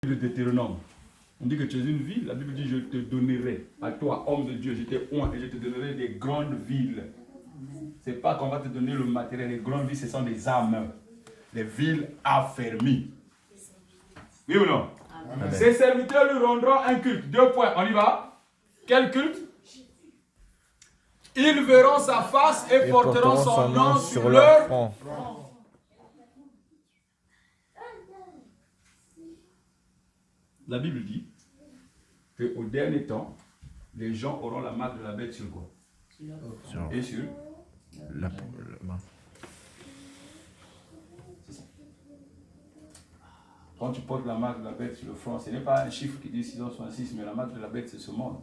de Deutéronome. On dit que tu es une ville. La Bible dit je te donnerai à toi, homme de Dieu, je t'ai oint et je te donnerai des grandes villes. C'est pas qu'on va te donner le matériel. Les grandes villes, ce sont des âmes. Les villes affermies. Oui ou non? Amen. Ses serviteurs lui rendront un culte. 2 points. On y va? Quel culte? Ils verront sa face et porteront son nom sur leur front. La Bible dit qu'au dernier temps, les gens auront la marque de la bête sur quoi? Et sur la main. Quand tu portes la marque de la bête sur le front, ce n'est pas un chiffre qui dit 666, mais la marque de la bête, c'est ce monde.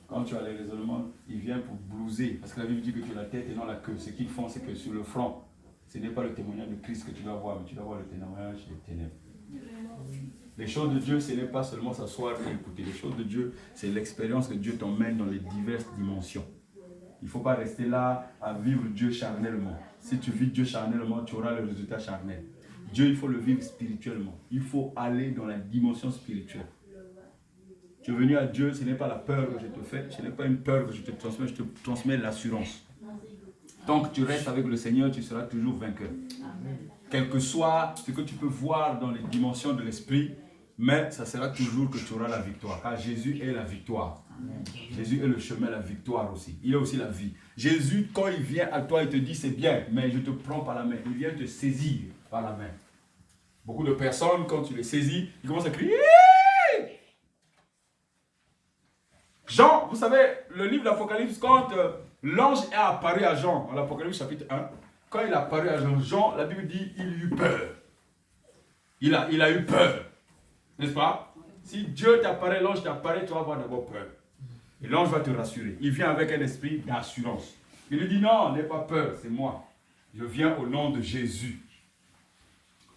Quand tu as les raisonnements, il vient pour blouser. Parce que la Bible dit que tu as la tête et non la queue. Ce qu'ils font, c'est que sur le front, ce n'est pas le témoignage de Christ que tu dois voir, mais tu dois voir le témoignage des ténèbres. Les choses de Dieu, ce n'est pas seulement s'asseoir et écouter. Les choses de Dieu, c'est l'expérience que Dieu t'emmène dans les diverses dimensions. Il ne faut pas rester là à vivre Dieu charnellement. Si tu vis Dieu charnellement, tu auras le résultat charnel. Dieu, il faut le vivre spirituellement. Il faut aller dans la dimension spirituelle. Tu es venu à Dieu, ce n'est pas la peur que je te fais, ce n'est pas une peur que je te transmets l'assurance. Tant que tu restes avec le Seigneur, tu seras toujours vainqueur. Quel que soit ce que tu peux voir dans les dimensions de l'esprit, mais ça sera toujours que tu auras la victoire. Car Jésus est la victoire. Jésus est le chemin, la victoire aussi. Il est aussi la vie. Jésus, quand il vient à toi, il te dit c'est bien, mais je te prends par la main. Il vient te saisir par la main. Beaucoup de personnes, quand tu les saisis, ils commencent à crier. Jean, vous savez, le livre d'Apocalypse, quand l'ange est apparu à Jean, dans l'Apocalypse chapitre 1, quand il est apparu à Jean, Jean, la Bible dit, il eut peur. Il a eu peur. N'est-ce pas? Si Dieu t'apparaît, l'ange t'apparaît, tu vas avoir d'abord peur. Et l'ange va te rassurer. Il vient avec un esprit d'assurance. Il lui dit, non, n'aie pas peur, c'est moi. Je viens au nom de Jésus.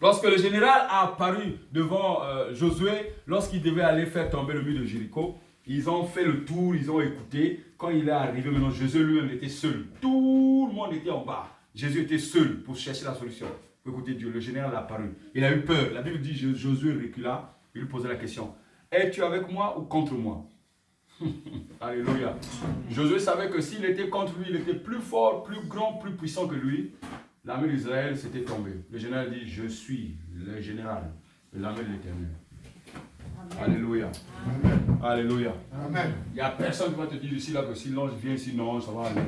Lorsque le général a apparu devant Josué, lorsqu'il devait aller faire tomber le mur de Jéricho, ils ont fait le tour, ils ont écouté. Quand il est arrivé, maintenant Josué lui-même était seul. Tout le monde était en bas. Jésus était seul pour chercher la solution. Écoutez Dieu, le général a apparu. Il a eu peur. La Bible dit Josué recula. Il lui posait la question. Es-tu avec moi ou contre moi? Alléluia. Josué savait que s'il était contre lui, il était plus fort, plus grand, plus puissant que lui. L'armée d'Israël s'était tombée. Le général dit, je suis le général de l'armée de l'Éternel. Alléluia. Amen. Alléluia. Amen. Il n'y a personne qui va te dire ici là que si l'ange vient ici, non, ça va aller.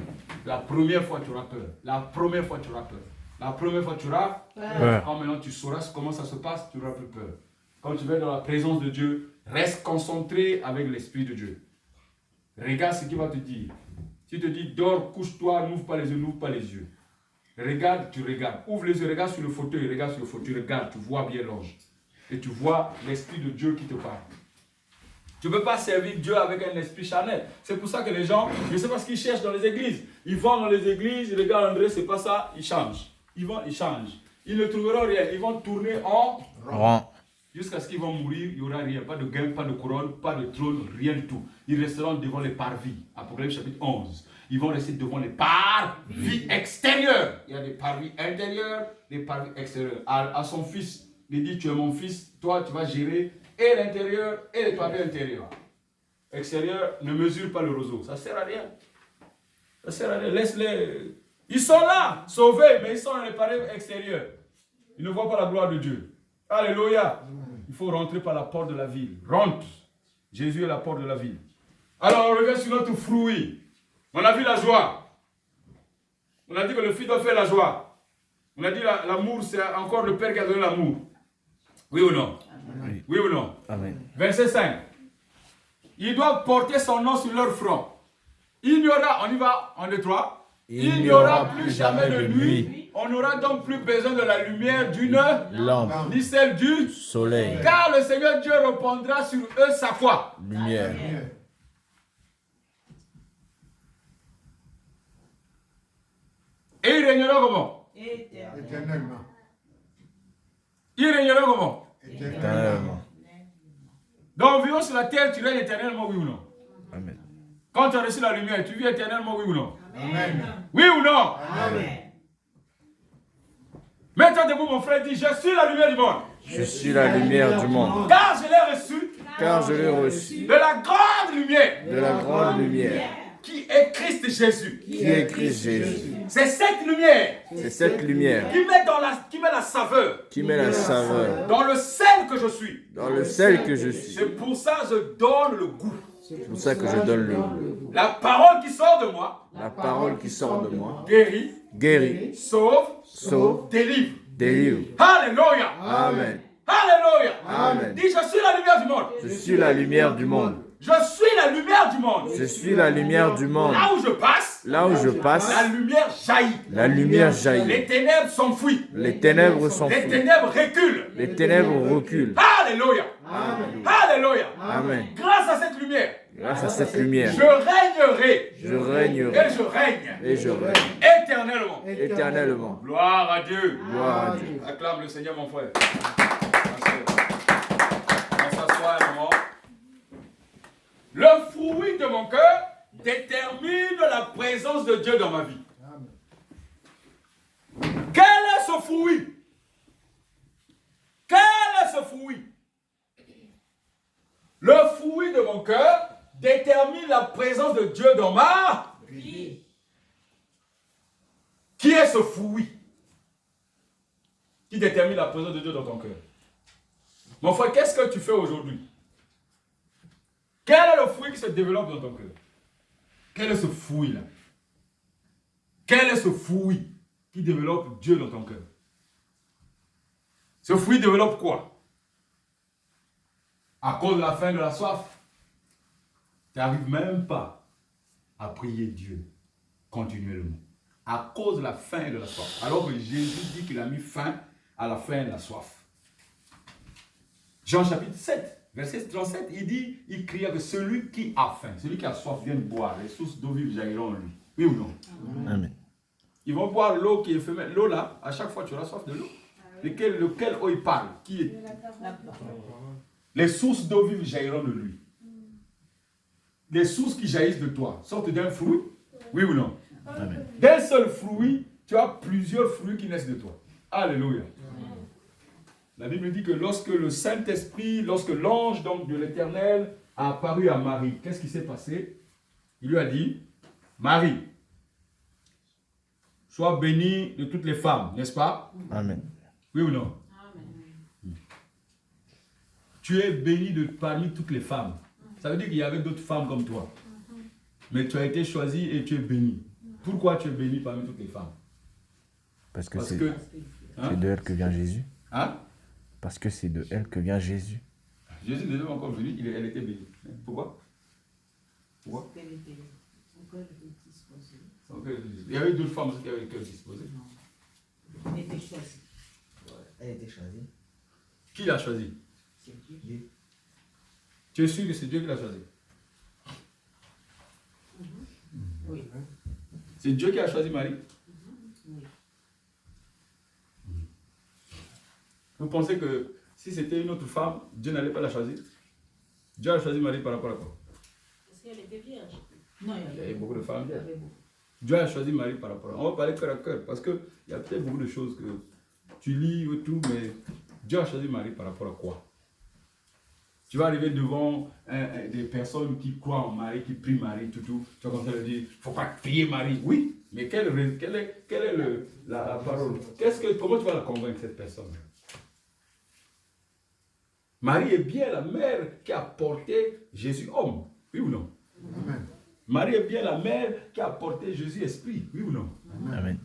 La première fois tu auras peur. La première fois tu auras peur. La première fois tu auras peur. Quand maintenant tu sauras comment ça se passe, tu n'auras plus peur. Quand tu vas dans la présence de Dieu, reste concentré avec l'Esprit de Dieu. Regarde ce qu'il va te dire. S'il te dit, dors, couche-toi, n'ouvre pas les yeux, n'ouvre pas les yeux. Regarde, tu regardes. Ouvre les yeux, regarde sur le fauteuil, regarde sur le fauteuil, regarde, tu vois bien l'ange. Et tu vois l'Esprit de Dieu qui te parle. Tu ne peux pas servir Dieu avec un esprit charnel. C'est pour ça que les gens, je ne sais pas ce qu'ils cherchent dans les églises. Ils vont dans les églises, ils regardent André, c'est pas ça, ils changent. Ils changent. Ils ne trouveront rien. Ils vont tourner en rond. Jusqu'à ce qu'ils vont mourir, il n'y aura rien. Pas de gain, pas de couronne, pas de trône, rien du tout. Ils resteront devant les parvis. Apocalypse chapitre 11. Ils vont rester devant les parvis extérieurs. Il y a des parvis intérieurs, des parvis extérieurs. À son fils, il dit, tu es mon fils, toi tu vas gérer et l'intérieur et les parvis intérieurs. Extérieur, ne mesure pas le roseau. Ça ne sert à rien. Ça ne sert à rien. Laisse-les. Ils sont là, sauvés, mais ils sont dans les parvis extérieurs. Ils ne voient pas la gloire de Dieu. Alléluia. Il faut rentrer par la porte de la ville. Rentre. Jésus est la porte de la ville. Alors on revient sur notre fruit. On a vu la joie. On a dit que le fils doit faire la joie. On a dit l'amour, c'est encore le Père qui a donné l'amour. Oui ou non? Amen. Oui ou non? Amen. Verset 5. Ils doivent porter son nom sur leur front. Il n'y aura, on y va, 1, 2, 3. Il n'y aura plus jamais de nuit. On n'aura donc plus besoin de la lumière d'une lampe, ni celle du soleil. Car le Seigneur Dieu répandra sur eux sa quoi? Lumière. Et ils régneront comment? Éternellement. Ils régneront comment? Éternellement. Donc, vivons sur la terre, tu règnes éternellement, oui ou non? Amen. Quand tu as reçu la lumière, tu vis éternellement, oui ou non? Amen. Oui ou non? Amen. Mets-toi debout, mon frère, dis, je suis la lumière du monde. Je suis la lumière du monde. Car je l'ai reçu Car je l'ai reçu de la grande lumière de la grande lumière qui est Christ Jésus. qui est Christ Jésus. C'est cette lumière C'est cette lumière qui met la saveur qui met la saveur dans le sel que je suis. dans le sel que je suis. C'est pour ça que je donne le goût. C'est pour ça que je donne le goût. La parole qui sort de moi La parole qui sort de moi guérit, guérit, sauve, sauve, délivre. délivre. Alléluia. Amen. Alléluia. Amen. Dis, je suis la lumière du monde. Je suis la lumière du monde. Je suis la lumière du monde. Je suis la lumière du monde. Là où je passe, Là où je passe, la lumière jaillit. la lumière jaillit. Les ténèbres s'enfuient. Les ténèbres Les s'enfuient. ténèbres reculent. Les ténèbres reculent. Alléluia. Alléluia. Amen. Grâce à cette lumière, Grâce à cette lumière, je régnerai. je régnerai Et je règne et je règne éternellement. éternellement. Gloire à Dieu. Gloire à Dieu. Acclame le Seigneur, mon frère. On s'assoit un moment. Le fruit de mon cœur détermine la présence de Dieu dans ma vie. Quel est ce fruit? Quel est ce fruit? Le fruit de mon cœur détermine la présence de Dieu dans ma vie. Qui est ce fruit qui détermine la présence de Dieu dans ton cœur? Mon frère, qu'est-ce que tu fais aujourd'hui? Quel est le fruit qui se développe dans ton cœur? Quel est ce fruit-là? Quel est ce fruit qui développe Dieu dans ton cœur? Ce fruit développe quoi? À cause de la faim, de la soif, tu n'arrives même pas à prier Dieu continuellement. À cause de la faim et de la soif. Alors que Jésus dit qu'il a mis fin à la faim et à la soif. Jean chapitre 7, verset 37, il dit, il cria que celui qui a faim, celui qui a soif vienne boire, les sources d'eau vive jailliront en lui. Oui ou non? Amen. Ils vont boire l'eau qui est éphémère. L'eau là, à chaque fois tu auras soif de l'eau. Lequel eau il parle? Qui est? Les sources d'eau vive jailliront de lui. Les sources qui jaillissent de toi sortent d'un fruit? Oui ou non? Amen. D'un seul fruit, tu as plusieurs fruits qui naissent de toi. Alléluia. La Bible dit que lorsque le Saint-Esprit, lorsque l'ange donc de l'Éternel a apparu à Marie, qu'est-ce qui s'est passé? Il lui a dit, Marie, sois bénie de toutes les femmes, n'est-ce pas? Amen. Oui ou non? Tu es bénie parmi toutes les femmes. Ça veut dire qu'il y avait d'autres femmes comme toi. Mais tu as été choisie et tu es bénie. Pourquoi tu es bénie parmi toutes les femmes? Parce que C'est de elle que vient Jésus. Hein? Parce que c'est de elle que vient Jésus. Jésus n'est même encore venu, elle était bénie. Pourquoi? Pourquoi? Elle était encore disposée. Il y avait d'autres femmes aussi qui avaient le cœur disposé. Elle était choisie. Elle a été choisie. Qui l'a choisi? C'est Dieu. Tu es sûr que c'est Dieu qui l'a choisi? Oui. C'est Dieu qui a choisi Marie? Oui. Vous pensez que si c'était une autre femme, Dieu n'allait pas la choisir? Dieu a choisi Marie par rapport à quoi? Parce qu'elle était vierge. Non, Il y avait beaucoup de femmes il y vierges. avait beaucoup. Dieu a choisi Marie par rapport à... On va parler cœur à cœur, parce qu'il y a peut-être beaucoup de choses que tu lis et tout, mais Dieu a choisi Marie par rapport à quoi? Tu vas arriver devant des personnes qui croient en Marie, qui prient Marie, tout. Tu vas commencer à leur dire, il ne faut pas prier Marie. Oui, mais quelle est la parole? Comment tu vas la convaincre, cette personne? Marie est bien la mère qui a porté Jésus homme. Oui ou non? Amen. Marie est bien la mère qui a porté Jésus esprit. Oui ou non? Amen.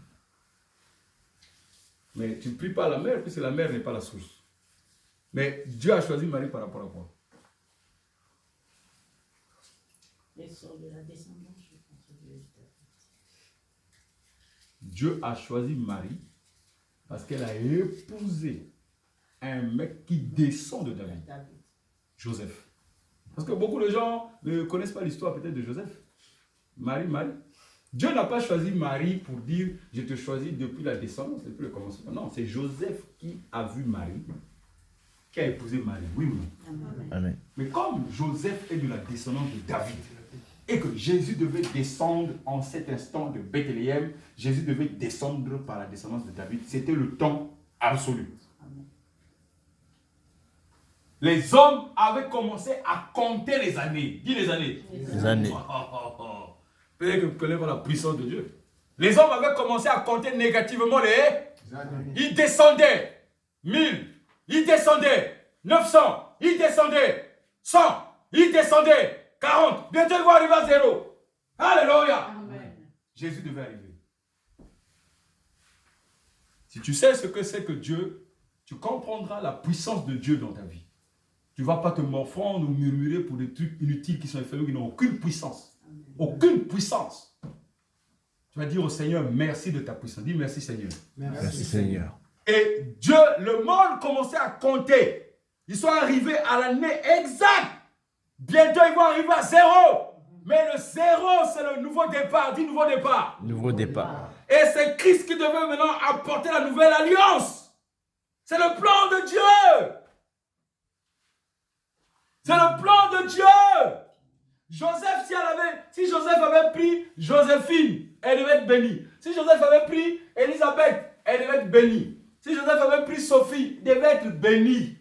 Mais tu ne pries pas la mère, puisque la mère n'est pas la source. Mais Dieu a choisi Marie par rapport à quoi? Elle sort de la descendance, je pense, de David. Dieu a choisi Marie parce qu'elle a épousé un mec qui descend de David, David. Joseph. Parce que beaucoup de gens ne connaissent pas l'histoire peut-être de Joseph. Marie. Dieu n'a pas choisi Marie pour dire « je te choisis depuis la descendance, depuis le commencement ». Non, c'est Joseph qui a vu Marie, qui a épousé Marie. Oui ou non? Amen. Amen. Mais comme Joseph est de la descendance de David, et que Jésus devait descendre en cet instant de Bethléem, Jésus devait descendre par la descendance de David, c'était le temps absolu. Amen. Les hommes avaient commencé à compter les années. Dis les années. Les années. Peut-être que vous connaissez pas la puissance de Dieu. Les hommes avaient commencé à compter négativement les années. Ils descendaient. 1000. Ils descendaient. 900. Ils descendaient. 100. Ils descendaient. 40. Bientôt ils vont arriver à 0. Alléluia. Amen. Jésus devait arriver. Si tu sais ce que c'est que Dieu, tu comprendras la puissance de Dieu dans ta vie. Tu ne vas pas te morfondre ou murmurer pour des trucs inutiles qui sont éphémères, qui n'ont aucune puissance. Aucune puissance. Tu vas dire au Seigneur, merci de ta puissance. Dis merci Seigneur. Merci Seigneur. Et Dieu, le monde commençait à compter. Ils sont arrivés à l'année exacte. Bientôt, ils vont arriver à 0. Mais le 0, c'est le nouveau départ. Dis nouveau départ. Nouveau départ. Et c'est Christ qui devait maintenant apporter la nouvelle alliance. C'est le plan de Dieu. C'est le plan de Dieu. Joseph, si Joseph avait pris Joséphine, elle devait être bénie. Si Joseph avait pris Élisabeth, elle devait être bénie. Si Joseph avait pris Sophie, elle devait être bénie.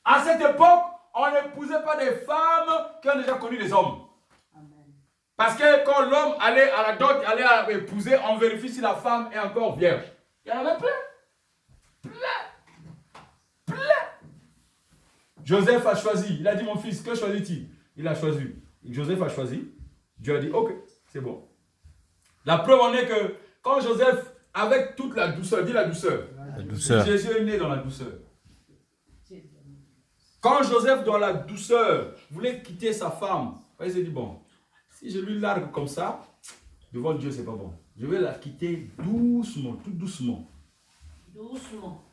À cette époque, on n'épousait pas des femmes qui ont déjà connu les hommes. Parce que quand l'homme allait à la dot, allait épouser, on vérifie si la femme est encore vierge. Il y en avait plein. Plein. Joseph a choisi. Il a dit, mon fils, que choisit-il? Il a choisi. Joseph a choisi. Dieu a dit, ok, c'est bon. La preuve en est que quand Joseph, avec toute la douceur, dis la douceur. La douceur. Jésus est né dans la douceur. Quand Joseph, dans la douceur, voulait quitter sa femme, il s'est dit, bon, si je lui largue comme ça, devant Dieu, c'est pas bon. Je vais la quitter doucement, tout doucement. Doucement.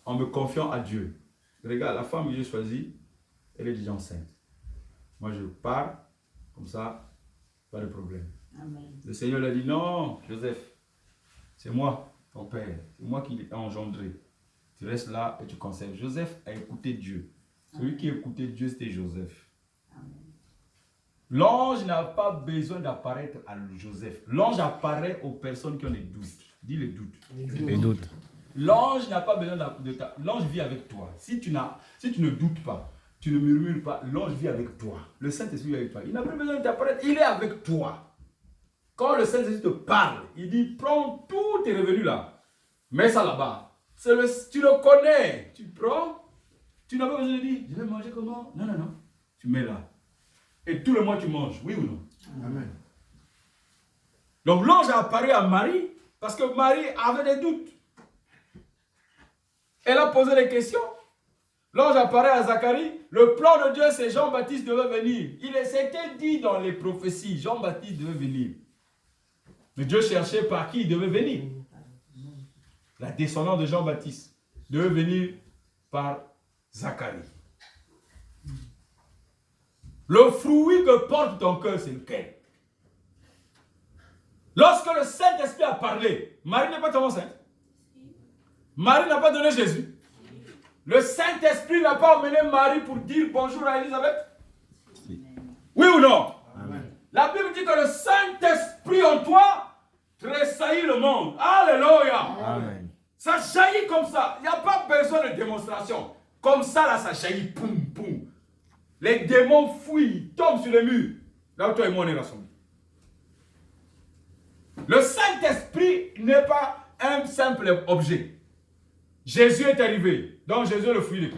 En me confiant à Dieu. Regarde, la femme que j'ai choisie, elle est déjà enceinte. Moi, je pars, comme ça, pas de problème. Amen. Le Seigneur lui a dit, non, Joseph, c'est moi, ton père. C'est moi qui l'ai engendré. Tu restes là et tu conserves. Joseph a écouté Dieu. Celui qui écoutait Dieu, c'était Joseph. L'ange n'a pas besoin d'apparaître à Joseph. L'ange apparaît aux personnes qui ont des doutes. Dis les doutes. Les doutes. L'ange n'a pas besoin de ta... L'ange vit avec toi. Si tu ne doutes pas, tu ne murmures pas, l'ange vit avec toi. Le Saint-Esprit vit avec toi. Il n'a plus besoin de t'apparaître. Il est avec toi. Quand le Saint-Esprit te parle, il dit, prends tous tes revenus là. Mets ça là-bas. Tu le connais. Tu prends. Tu n'as pas besoin de dire, je vais manger comment? Non, non, non. Tu mets là. Et tout le mois, tu manges. Oui ou non? Amen. Donc l'ange a apparu à Marie parce que Marie avait des doutes. Elle a posé des questions. L'ange apparaît à Zacharie. Le plan de Dieu, c'est Jean-Baptiste devait venir. C'était dit dans les prophéties, Jean-Baptiste devait venir. Mais Dieu cherchait par qui il devait venir. La descendance de Jean-Baptiste devait venir par Zacharie. Le fruit que porte ton cœur, c'est lequel? Lorsque le Saint-Esprit a parlé, Marie n'est pas tombée enceinte. Marie n'a pas donné Jésus. Le Saint-Esprit n'a pas emmené Marie pour dire bonjour à Élisabeth. Oui ou non? Amen. La Bible dit que le Saint-Esprit en toi tressaillit le monde. Alléluia. Amen. Ça jaillit comme ça. Il n'y a pas besoin de démonstration. Comme ça, là, ça jaillit. Poum, poum. Les démons fuient, tombent sur les murs. Là où toi et moi, on est rassemblés. Le Saint-Esprit n'est pas un simple objet. Jésus est arrivé. Donc Jésus est le fruit de qui?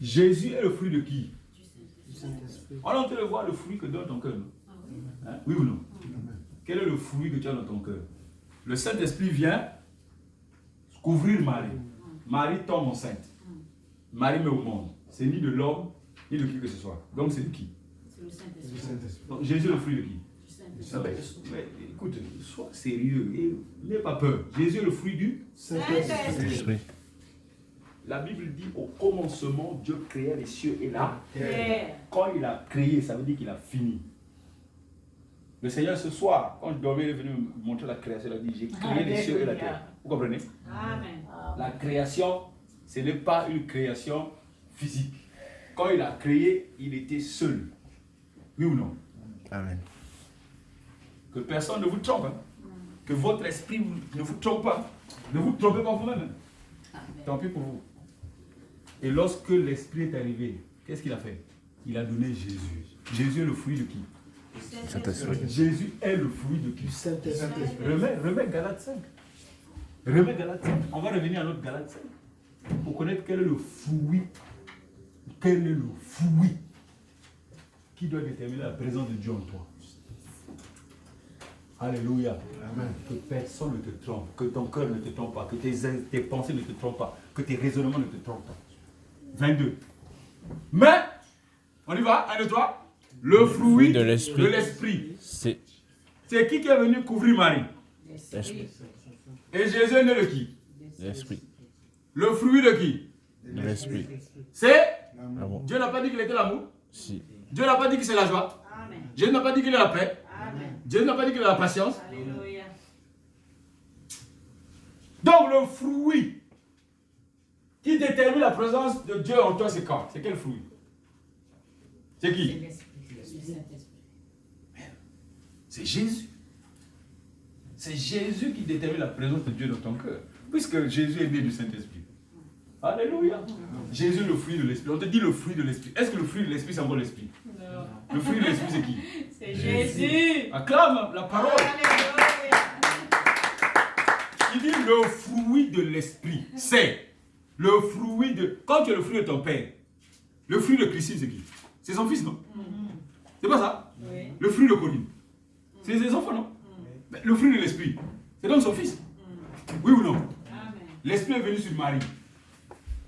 Jésus est le fruit de qui? Du Saint-Esprit. On est en train de voir le fruit que donne ton cœur. Non? Hein? Oui ou non? Quel est le fruit que tu as dans ton cœur? Le Saint-Esprit vient couvrir Marie. Marie tombe enceinte. Marie met au monde. C'est ni de l'homme, ni de qui que ce soit. Donc c'est de qui? C'est le Du Saint-Esprit. Saint-Esprit. Donc, Jésus est le fruit de qui? Du Saint-Esprit. Ah ben, mais écoute, sois sérieux et n'aie pas peur. Jésus est le fruit du... Saint-Esprit. Esprit. La Bible dit au commencement, Dieu créa les cieux et la terre. Terre. Quand il a créé, ça veut dire qu'il a fini. Le Seigneur, ce soir, quand je dormais, il est venu me montrer la création. Il a dit, j'ai créé les cieux et la terre. Vous comprenez? Amen. La création, ce n'est pas une création physique. Quand il a créé, il était seul. Oui ou non? Amen. Que personne ne vous trompe. Hein? que votre esprit ne vous trompe pas. Ne vous trompez pas vous-même. Amen. Tant pis pour vous. Et lorsque l'esprit est arrivé, qu'est-ce qu'il a fait? Il a donné Jésus. Jésus est le fruit de qui? Saint-Esprit. Jésus est le fruit de qui? Du Saint-Esprit. Remets Galates 5. Remets Galates 5. On va revenir à notre Galates 5 pour connaître quel est le fruit. Quel est le fruit qui doit déterminer la présence de Dieu en toi. Alléluia. Amen. Que personne ne te trompe, que ton cœur ne te trompe pas, que tes pensées ne te trompent pas, que tes raisonnements ne te trompent pas. 22. Mais, on y va, 1, 2, 3. Le fruit de l'esprit. C'est C'est qui est venu couvrir Marie? l'esprit. Et Jésus est né de qui? L'esprit. Le fruit de qui? De l'esprit. C'est? Ah bon? Dieu n'a pas dit qu'il était l'amour. Si. Dieu n'a pas dit que c'est la joie. Amen. Dieu n'a pas dit qu'il est la paix. Amen. Dieu n'a pas dit qu'il est la patience. Alléluia. Donc le fruit qui détermine la présence de Dieu en toi, c'est quoi? C'est quel fruit? C'est C'est qui? l'esprit. Le Saint-Esprit. C'est Jésus. C'est Jésus qui détermine la présence de Dieu dans ton cœur. Puisque Jésus est né du Saint-Esprit. Alléluia. Jésus est le fruit de l'esprit. On te dit le fruit de l'esprit. Est-ce que le fruit de l'esprit, c'est encore l'esprit? Non. Le fruit de l'esprit, c'est qui? C'est Jésus. Acclame la parole. Alléluia. Il dit le fruit de l'esprit. C'est le fruit de... Quand tu es le fruit de ton père, le fruit de Christine, c'est qui? C'est son fils, non? C'est pas ça? Oui. Le fruit de Corinne. C'est ses enfants, non? Mais le fruit de l'esprit, c'est donc son fils. Oui ou non? Amen. L'esprit est venu sur Marie.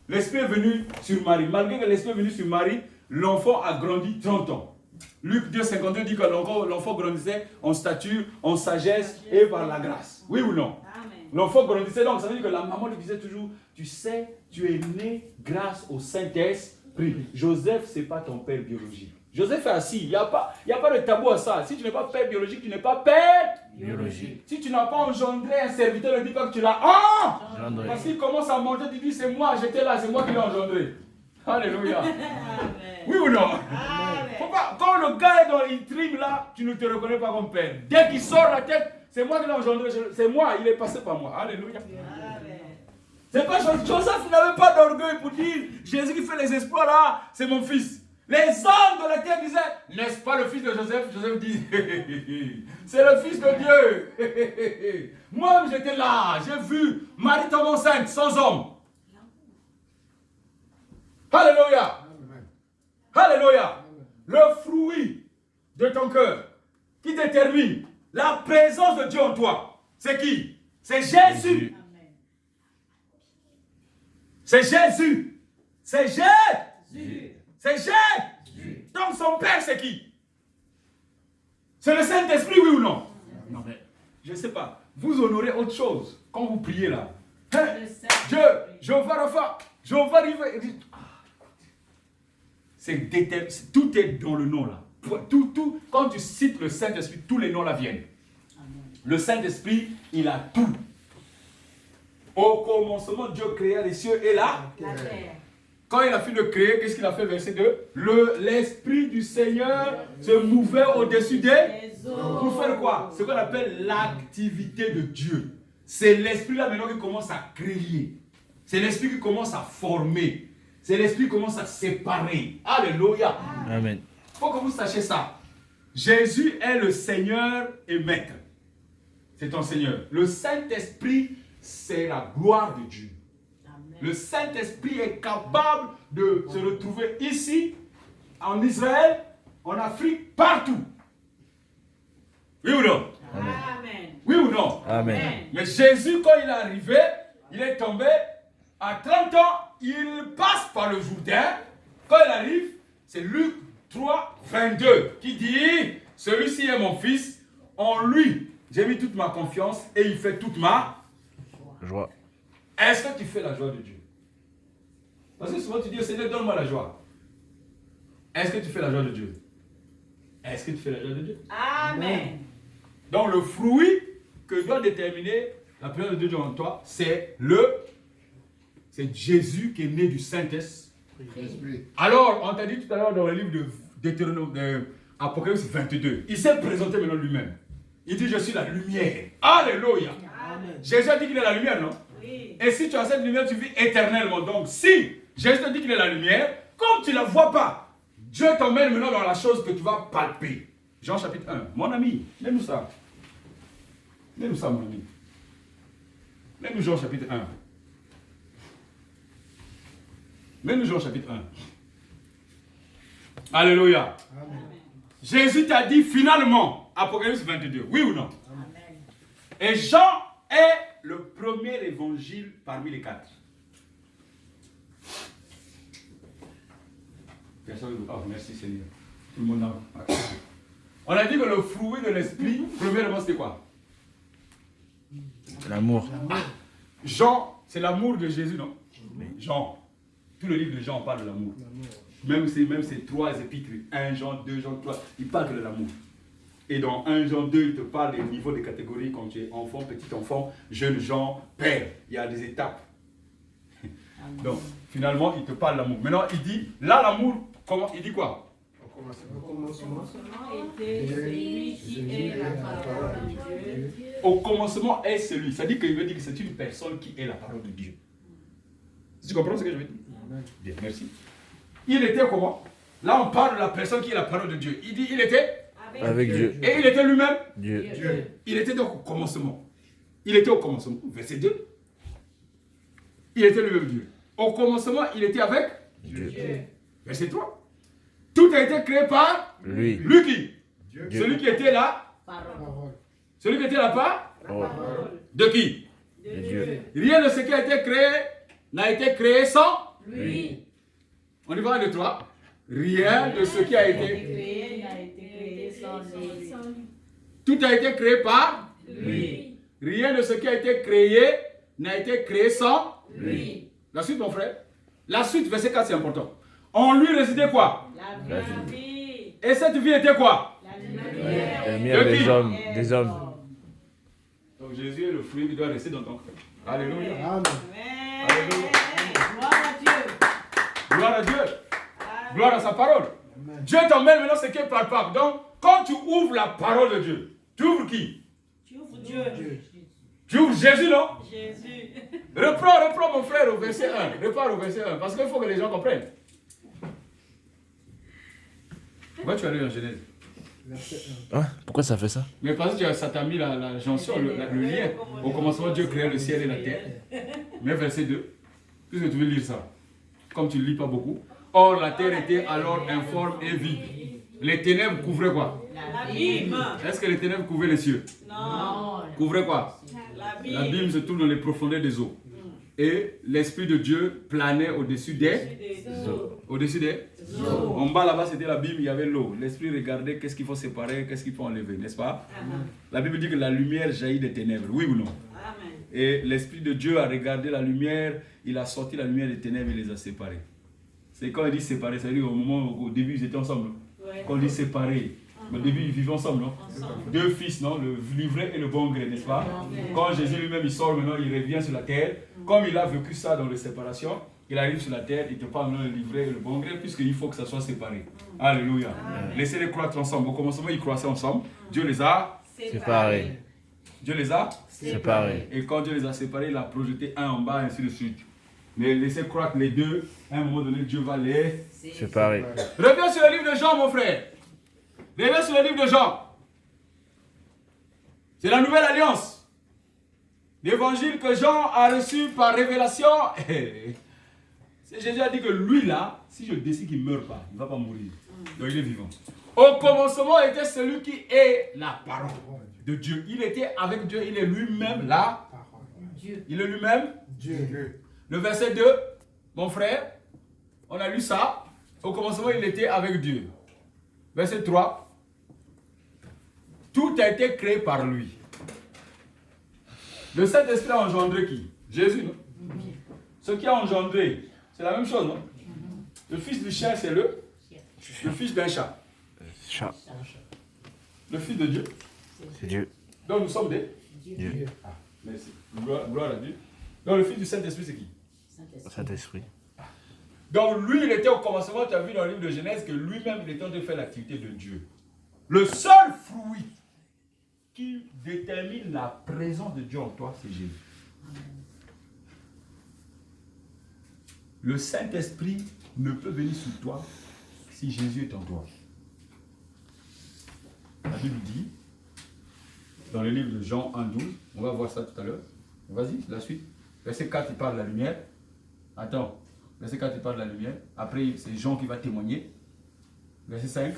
L'esprit est venu sur Marie. Malgré que l'esprit est venu sur Marie, l'enfant a grandi 30 ans. Luc 2,52 dit que l'enfant grandissait en stature, en sagesse et par la grâce. Oui ou non? Amen. L'enfant grandissait, donc ça veut dire que la maman lui disait toujours, tu sais, tu es né grâce au Saint-Esprit. Joseph, ce n'est pas ton père biologique. Joseph est assis, il n'y a pas de tabou à ça. Si tu n'es pas père biologique, tu n'es pas père Biologique. Si tu n'as pas engendré un serviteur, ne dis pas que tu l'as Engendré. Parce qu'il commence à manger, tu dis c'est moi, j'étais là, c'est moi qui l'ai engendré. Alléluia. Amen. Oui ou non? Amen. Faut pas, quand le gars est dans l'intrigue là, tu ne te reconnais pas comme père. Dès qu'il sort la tête, c'est moi qui l'ai engendré, c'est moi, il est passé par moi. Alléluia. Amen. C'est pas Joseph n'avait pas d'orgueil pour dire Jésus qui fait les exploits là, c'est mon fils. Les hommes de la terre disaient, n'est-ce pas le fils de Joseph? Joseph dit, c'est le fils de Dieu. Moi j'étais là, j'ai vu Marie tomber enceinte sans homme. Alléluia. Alléluia. Le fruit de ton cœur qui détermine la présence de Dieu en toi, c'est qui? C'est Jésus. Amen. C'est Jésus. C'est Jésus. C'est Jésus. Donc son père, c'est qui? C'est le Saint-Esprit, oui ou non? Non, mais je ne sais pas. Vous honorez autre chose quand vous priez là. Hein? Le Saint-Esprit. Dieu, Jéhovah Rapha, Jéhovah Riva. Tout est dans le nom là. Tout, quand tu cites le Saint-Esprit, tous les noms là viennent. Amen. Le Saint-Esprit, il a tout. Au commencement, Dieu créa les cieux et là. La terre. Quand il a fini de créer, qu'est-ce qu'il a fait, verset 2? L'Esprit du Seigneur se mouvait au-dessus des... Les eaux. Pour faire quoi? Ce qu'on appelle l'activité de Dieu. C'est l'Esprit là maintenant qui commence à créer. C'est l'Esprit qui commence à former. C'est l'Esprit qui commence à séparer. Alléluia. Amen. Il faut que vous sachiez ça. Jésus est le Seigneur et Maître. C'est ton Seigneur. Le Saint-Esprit, c'est la gloire de Dieu. Amen. Le Saint-Esprit est capable de se retrouver ici, en Israël, en Afrique, partout. Oui ou non? Amen. Oui ou non? Amen. Mais Jésus, quand il est arrivé, il est tombé, à 30 ans, il passe par le Jourdain. Quand il arrive, c'est Luc 3, 22, qui dit, celui-ci est mon fils, en lui, j'ai mis toute ma confiance et il fait toute ma Joie. Est-ce que tu fais la joie de Dieu? Parce que souvent tu dis, Seigneur, donne-moi la joie. Est-ce que tu fais la joie de Dieu? Est-ce que tu fais la joie de Dieu? Amen. Donc le fruit que doit déterminer la présence de Dieu en toi, c'est Jésus qui est né du Saint-Esprit. Alors, on t'a dit tout à l'heure dans le livre de Apocalypse 22, il s'est présenté maintenant lui-même. Il dit, je suis la lumière. Alléluia. Amen. Jésus a dit qu'il est la lumière, non? Oui. Et si tu as cette lumière, tu vis éternellement. Donc, si Jésus te dit qu'il est la lumière, comme tu ne la vois pas, Dieu t'emmène maintenant dans la chose que tu vas palper. Jean chapitre 1. Mon ami, mets-nous ça. Mets-nous ça, mon ami. Mets-nous Jean chapitre 1. Mets-nous Jean chapitre 1. Alléluia. Amen. Jésus t'a dit finalement, Apocalypse 22. Oui ou non? Amen. Et Jean est le premier évangile parmi les 4. Personne. Oh, merci Seigneur. Tout le monde a accepté. On a dit que le fruit de l'esprit, premièrement, c'était quoi? L'amour. Jean, c'est l'amour de Jésus, non? Jean. Tout le livre de Jean parle de l'amour. Même ces 3 épîtres, 1 Jean, 2 Jean, 3, il parle que de l'amour. Et dans 1 Jean 2, il te parle des niveaux de catégories quand tu es enfant, petit enfant, jeune Jean, père. Il y a des étapes. Donc, finalement, il te parle de l'amour. Maintenant, il dit, là, l'amour, comment? Il dit quoi? Au Au commencement, commencement était celui qui est la parole de Dieu. Au commencement est celui. Ça dit qu'il veut dire que c'est une personne qui est la parole de Dieu. Tu comprends ce que je veux dire? Amen. Bien, merci. Il était comment? Là, on parle de la personne qui est la parole de Dieu. Il dit, il était, Avec Dieu. et il était lui-même. Dieu. Dieu. Il était donc au commencement. Il était au commencement. Verset 2. Il était lui-même Dieu. Au commencement, il était avec Dieu. Verset 3. Tout a été créé par Lui. lui qui? Dieu. Celui qui était là. Parole. Parole. Celui qui était là pas? Oh. Parole De qui? de De Dieu. Rien de ce qui a été créé n'a été créé sans. Lui. On y va un, deux, trois. Rien de ce qui a été. Créé n'a été créé sans lui. Tout a été créé par. Lui. Rien de ce qui a été créé n'a été créé sans. Lui. La suite, mon frère. La suite, verset 4, c'est important. En lui résidait quoi? La vie. Et cette vie était quoi? La lumière. La lumière De qui? des hommes. Des hommes. Donc Jésus est le fruit qui doit rester dans ton cœur. Alléluia. Amen. Amen. Gloire à Dieu. Gloire à Dieu. Gloire à sa parole. Amen. Dieu t'emmène maintenant ce qui est palpable. Donc, quand tu ouvres la parole de Dieu, tu ouvres qui? Tu ouvres Dieu. Tu ouvres Jésus, non? Jésus. Reprends mon frère au verset 1. Repars au verset 1. Parce qu'il faut que les gens comprennent. Pourquoi tu as lu en Genèse? Verset Hein? Pourquoi ça fait ça? Mais parce que ça t'a mis la jonction, le lien. Au commencement, Dieu créa le ciel et la terre. Mais verset 2. Puisque tu veux lire ça. Comme tu ne lis pas beaucoup. Or, la terre était alors informe et vide. Les ténèbres couvraient quoi? L'abîme. Est-ce que les ténèbres couvraient les cieux? Non. Couvraient quoi? L'abîme. L'abîme se trouve dans les profondeurs des eaux. Et l'Esprit de Dieu planait au-dessus des... Au-dessus des... En bas là-bas c'était l'abîme, il y avait l'eau. L'Esprit regardait qu'est-ce qu'il faut séparer, qu'est-ce qu'il faut enlever, n'est-ce pas? La Bible dit que la lumière jaillit des ténèbres, oui ou non? Amen. Et l'Esprit de Dieu a regardé la lumière, il a sorti la lumière des ténèbres et les a séparés. C'est quand il dit séparer, ça veut dire au début ils étaient ensemble. Ouais. Quand il dit séparer, au début ils vivaient ensemble, non? Ensemble. Deux fils, non? Le livret et le bon gré, n'est-ce pas? Quand Jésus lui-même il sort maintenant, il revient sur la terre. Comme il a vécu ça dans les séparations, il arrive sur la terre, il te parle maintenant le livret et le bon gré, puisqu'il faut que ça soit séparé. Alléluia. Laissez-les croître ensemble. Au commencement, ils croissaient ensemble. Dieu les a. Séparés. Dieu les a. Séparés. Et quand Dieu les a séparés, il a projeté un en bas, et ainsi de suite. Mais laissez croître les deux. À un moment donné, Dieu va les. Séparés. Reviens sur le livre de Jean, mon frère. Reviens sur le livre de Jean. C'est la nouvelle alliance. L'évangile que Jean a reçu par révélation. Jésus a dit que lui là, si je décide qu'il ne meurt pas, il ne va pas mourir. Donc il est vivant. Au commencement était celui qui est la parole de Dieu. Il était avec Dieu, il est lui-même là. Dieu. Il est lui-même. Dieu. Le verset 2, mon frère, on a lu ça. Au commencement, il était avec Dieu. Verset 3. Tout a été créé par lui. Le Saint-Esprit a engendré qui? Jésus, non? Ce qui a engendré, c'est la même chose, non? Le fils du chien, c'est le fils d'un chat. Chat. Le fils de Dieu. C'est Dieu. Donc nous sommes des... Dieu. Ah, merci. Gloire à Dieu. Donc le fils du Saint-Esprit, c'est qui? Saint-Esprit. Donc lui, il était au commencement, tu as vu dans le livre de Genèse que lui-même, il était en train de faire l'activité de Dieu. Le seul fruit qui détermine la présence de Dieu en toi, c'est Jésus. Le Saint-Esprit ne peut venir sur toi si Jésus est en toi. La Bible dit, dans le livre de Jean 1,12, on va voir ça tout à l'heure. Vas-y, la suite. Verset 4, il parle de la lumière. Attends, verset 4, il parle de la lumière. Après, c'est Jean qui va témoigner. Verset 5,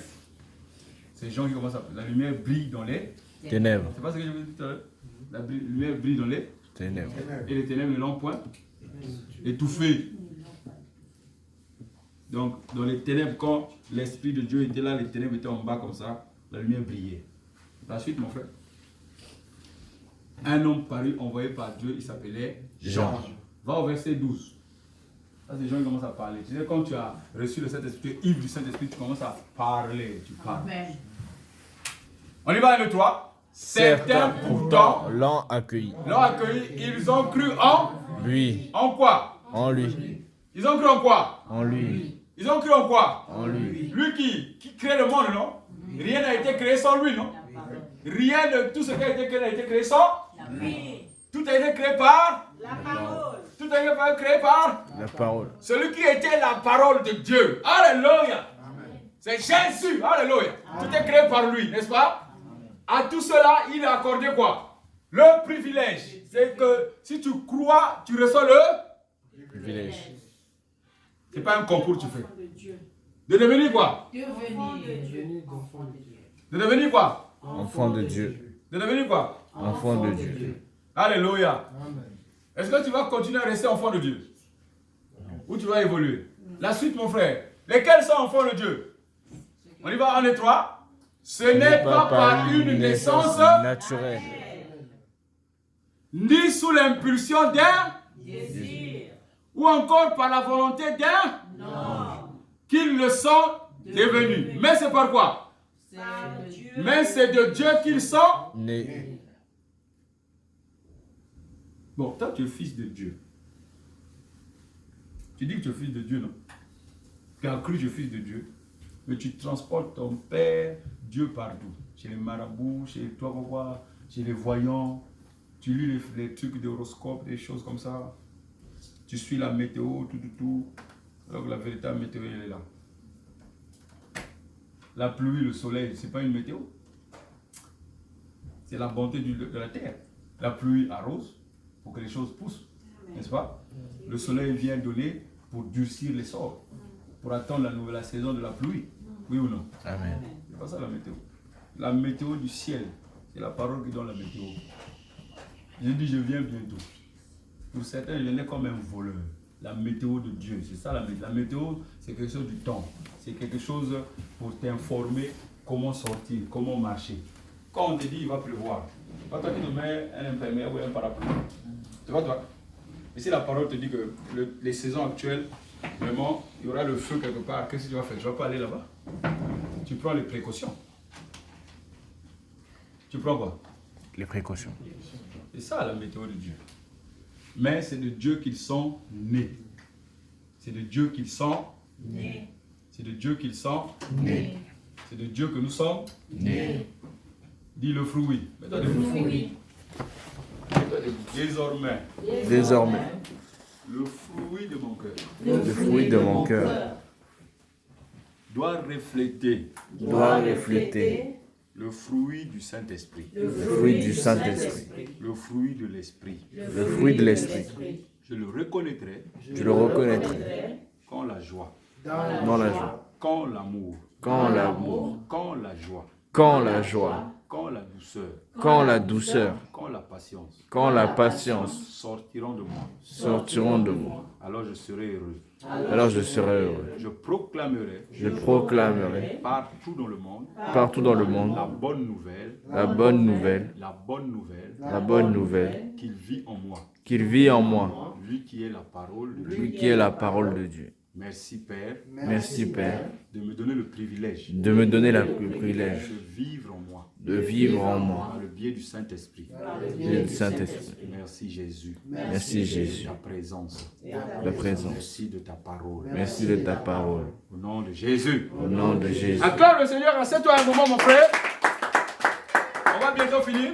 c'est Jean qui commence à... La lumière brille dans les Ténèbres. C'est pas ce que je vous ai dit tout à l'heure. La lumière brille dans les Ténèbres. et les ténèbres ne l'ont point étouffé. Donc, dans les ténèbres, quand l'Esprit de Dieu était là, les ténèbres étaient en bas comme ça, la lumière brillait. La suite, mon frère. Un homme paru, envoyé par Dieu, il s'appelait Jean. Va au verset 12. Ça, c'est Jean qui commence à parler. Tu sais, quand tu as reçu le Saint-Esprit, tu es ivre du Saint-Esprit, tu commences à parler. Tu parles. Amen. On y va, 1, 2, 3. Certains pourtant l'ont accueilli. l'ont accueilli, ils ont cru en... Lui, En quoi? en lui, Ils ont cru en quoi? en lui, Ils ont cru en quoi? en lui. Lui qui crée le monde, non? Rien n'a été créé sans lui, non? Rien de tout ce qui a été créé n'a été créé sans. Tout a été créé par. La parole. Tout a été créé par. La parole. Celui qui était la parole de Dieu. Alléluia. C'est Jésus. Alléluia. Tout est créé par lui, n'est-ce pas? À tout cela, il a accordé quoi? Le privilège. C'est que si tu crois, tu reçois le Privilège. C'est pas un concours que tu fais. De Dieu. De devenir quoi? Devenir. De devenir quoi? Enfant de Dieu. De devenir quoi? Enfant de Dieu. Alléluia. Est-ce que tu vas continuer à rester enfant de Dieu? Ou tu vas évoluer? La suite, mon frère. Lesquels sont enfants de Dieu? On y va, 1 et 3. Ce n'est pas par une naissance naturelle, ni sous l'impulsion d'un, Désir. ou encore par la volonté d'un, Non. qu'ils le sont devenus. Mais c'est par quoi? C'est de Dieu. Mais c'est de Dieu qu'ils sont. né. Bon, toi tu es fils de Dieu. Tu dis que tu es fils de Dieu, non? Tu as cru que tu es fils de Dieu. Mais tu transportes ton Père Dieu partout. Chez les marabouts, chez toi, quoi, chez les voyants. Tu lis les trucs d'horoscope, des choses comme ça. Tu suis la météo, tout. Alors que la véritable météo, elle est là. La pluie, le soleil, c'est pas une météo. C'est la bonté de la terre. La pluie arrose pour que les choses poussent. N'est-ce pas? Le soleil vient donner pour durcir les sols. Pour attendre la saison de la pluie. Oui ou non? Amen. C'est pas ça la météo. La météo du ciel, c'est la parole qui donne la météo. Je dis je viens bientôt. Pour certains, je n'ai comme un voleur. La météo de Dieu, c'est ça la météo. La météo, c'est quelque chose du temps. C'est quelque chose pour t'informer comment sortir, comment marcher. Quand on te dit il va pleuvoir, pas toi qui te mets un imperméable ou un parapluie. Tu vois toi? Et si la parole te dit que les saisons actuelles, vraiment, il y aura le feu quelque part, qu'est-ce que tu vas faire? Tu ne vas pas aller là-bas. Tu prends les précautions. Tu prends quoi? Les précautions. C'est ça la météo de Dieu. Mais c'est de Dieu qu'ils sont nés. C'est de Dieu qu'ils sont Né. C'est de Dieu qu'ils sont Né. C'est de Dieu que nous sommes Né. Dis le fruit. Mets-toi des fruits. Oui. Mets-toi des- Désormais, Désormais, le fruit de mon cœur le fruit de mon cœur doit refléter doit refléter le fruit du Saint-Esprit, le fruit du Saint-Esprit, le fruit de l'Esprit. le fruit de l'Esprit. Je le reconnaîtrai Je le reconnaîtrai quand la joie, dans la joie, quand l'amour, quand l'amour, quand la joie, quand la joie, quand la douceur, quand la douceur, quand la patience quand la patience sortiront de moi. sortiront de moi. Alors je serai heureux. Alors je serai heureux. Je proclamerai Je proclamerai partout dans le monde partout dans le monde la bonne nouvelle, la bonne nouvelle, la bonne nouvelle la bonne nouvelle, qu'il vit en moi, qu'il vit en moi, lui qui est la parole de Dieu. lui qui est la parole de Dieu. Merci Père Merci Père de me donner le privilège de me donner le privilège de vivre en moi de vivre en moi par le biais du Saint-Esprit. et du Saint-Esprit. Merci Jésus Merci de Jésus, ta présence. la présence. Merci de ta parole. Merci de ta parole. Au nom de Jésus. Au nom de Jésus. Acclame le Seigneur, assieds-toi un moment mon frère. On va bientôt finir.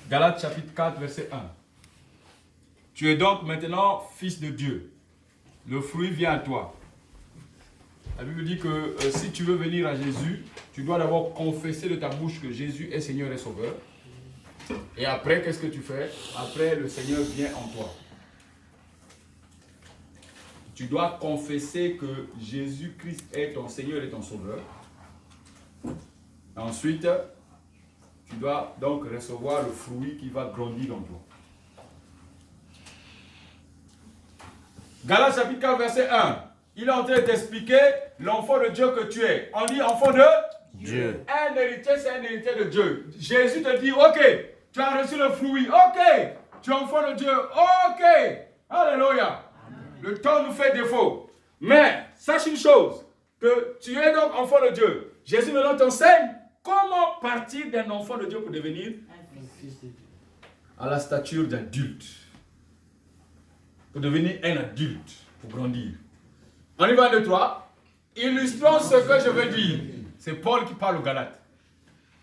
Galates chapitre 4, verset 1. Tu es donc maintenant fils de Dieu. Le fruit vient à toi. La Bible dit que si tu veux venir à Jésus, tu dois d'abord confesser de ta bouche que Jésus est Seigneur et Sauveur. Et après, qu'est-ce que tu fais? Après, le Seigneur vient en toi. Tu dois confesser que Jésus-Christ est ton Seigneur et ton Sauveur. Ensuite, tu dois donc recevoir le fruit qui va grandir en toi. Galates chapitre 4, verset 1. Il est en train de t'expliquer l'enfant de Dieu que tu es. On dit enfant de Dieu. Un héritier, c'est un héritier de Dieu. Jésus te dit, ok, tu as reçu le fruit. Ok, tu es enfant de Dieu. Ok, alléluia. Le temps nous fait défaut. Mais, sache une chose, que tu es donc enfant de Dieu. Jésus maintenant t'enseigne comment partir d'un enfant de Dieu pour devenir à la stature d'adulte. Pour devenir un adulte, pour grandir. On y va, 2, 3. Illustrons ce que je veux dire. C'est Paul qui parle aux Galates.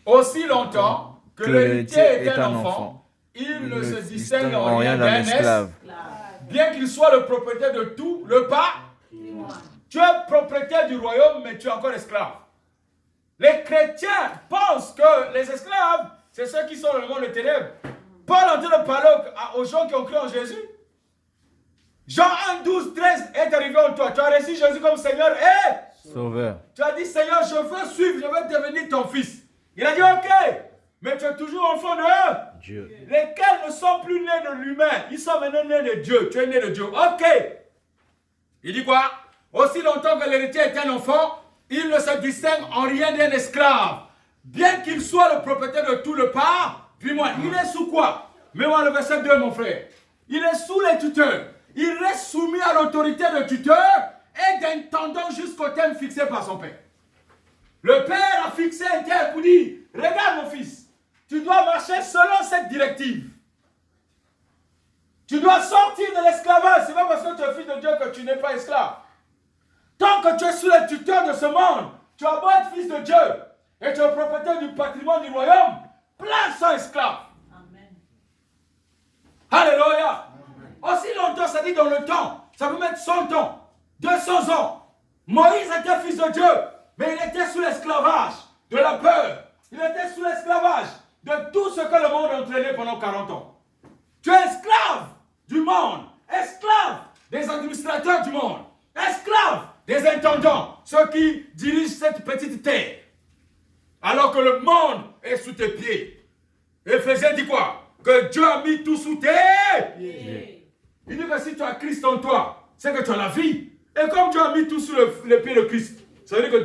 Aussi longtemps que l'héritier est un enfant, il ne se distingue en rien d'un esclave. Bien qu'il soit le propriétaire de tout, le pas. Tu es propriétaire du royaume, mais tu es encore esclave. Les chrétiens pensent que les esclaves, c'est ceux qui sont dans le monde des ténèbres. Paul est en train de parler aux gens qui ont cru en Jésus. Jean 1, 12, 13 est arrivé en toi. Tu as reçu Jésus comme Seigneur et Sauveur. tu as dit, Seigneur, je veux suivre, je veux devenir ton fils. Il a dit, ok, mais tu es toujours enfant de Dieu. Lesquels ne sont plus nés de l'humain. Ils sont maintenant nés de Dieu. Tu es né de Dieu. Ok. Il dit quoi? Aussi longtemps que l'héritier est un enfant, il ne se distingue en rien d'un esclave. Bien qu'il soit le propriétaire de tout le part, puis moi, il est sous quoi? Mets-moi le verset 2, mon frère. Il est sous les tuteurs. Il reste soumis à l'autorité de tuteur et d'intendant jusqu'au terme fixé par son père. Le père a fixé un terme pour dire, regarde mon fils, tu dois marcher selon cette directive. Tu dois sortir de l'esclavage. Ce n'est pas parce que tu es fils de Dieu que tu n'es pas esclave. Tant que tu es sous les tuteurs de ce monde, tu as beau être fils de Dieu et tu es propriétaire du patrimoine du royaume, plein sont esclaves. Amen. Alléluia. Aussi longtemps, ça dit dans le temps, ça peut mettre 100 ans, 200 ans. Moïse était fils de Dieu, mais il était sous l'esclavage de la peur. Il était sous l'esclavage de tout ce que le monde a entraîné pendant 40 ans. Tu es esclave du monde, esclave des administrateurs du monde, esclave des intendants, ceux qui dirigent cette petite terre. Alors que le monde est sous tes pieds. Éphésiens dit quoi? Que Dieu a mis tout sous tes pieds. Il dit que si tu as Christ en toi, c'est que tu as la vie. Et comme Dieu a mis tout sous les pieds de Christ, ça veut dire que